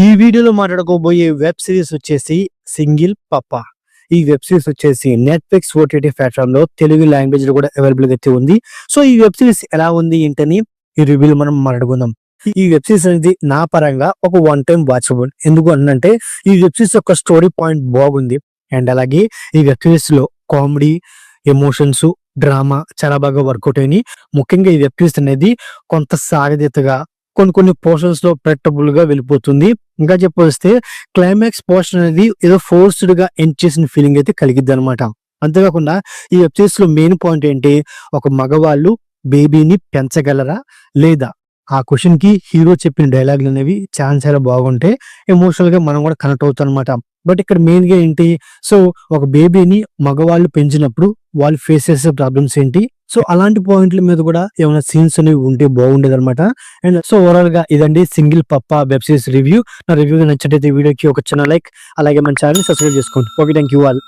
ఈ వీడియోలో మాట్లాడుకోబోయే web series వచ్చేసి సింగిల్ పప్పా. ఈ వెబ్ సిరీస్ వచ్చేసి నెట్‌ఫ్లిక్స్ ఓటీటీ ప్లాట్‌ఫామ్‌లో తెలుగు లాంగ్వేజ్‌లో కూడా అవైలబుల్‌గా అయితే ఉంది. సో, ఈ వెబ్ సిరీస్ ఎలా ఉంది ఏంటని ఈ రివ్యూలో మనం మాట్లాడుకుందాం. ఈ వెబ్ సిరీస్ అనేది నా పరంగా ఒక వన్ టైమ్ వాచబుల్. ఎందుకు అనంటే ఈ వెబ్ సిరీస్ యొక్క స్టోరీ పాయింట్ బాగుంది. అండ్ అలాగే ఈ వెబ్ సిరీస్‌లో కామెడీ, ఎమోషన్స్, డ్రామా చాలా బాగా వర్కౌట్ అయినాయి. ముఖ్యంగా ఈ వెబ్ సిరీస్ అనేది కొంత సాగదీతగా కొన్ని పోర్షన్స్‌లో ప్రెడిక్టబుల్‌గా వెళ్ళిపోతుంది. ఇంకా చెప్పొస్తే క్లైమాక్స్ పోర్షన్ అనేది ఏదో ఫోర్స్‌డ్‌గా ఎండ్ చేసిన ఫీలింగ్ అయితే కలిగిద్దనమాట. అంతేకాకుండా ఈ వెబ్ సిరీస్‌లో మెయిన్ పాయింట్ ఏంటి, ఒక మగవాళ్ళు బేబీని పెంచగలరా? లేదా? ఆ క్వెషన్‌కి హీరో చెప్పిన డైలాగులనేవి చాలా బాగుంటాయి. ఎమోషనల్‌గా మనం కూడా కనెక్ట్ అవుతామనమాట. బట్ ఇక్కడ మెయిన్‌గా ఏంటి, సో ఒక బేబీని మగవాళ్ళు పెంచినప్పుడు వాళ్ళు ఫేస్ చేసే ప్రాబ్లమ్స్ ఏంటి? సో అలాంటి పాయింట్ల మీద కూడా ఏమైనా సీన్స్ అనేవి ఉంటే బాగుండేదనమాట. అండ్ సో ఓవరాల్‌గా ఇదండి సింగిల్ పప్పా వెబ్ సిరీస్ రివ్యూ. నా రివ్యూ నచ్చినట్టయితే వీడియోకి ఒక చిన్న లైక్, అలాగే మన ఛానెల్‌ని సబ్స్క్రైబ్ చేసుకోండి. ఓకే. Thank you all.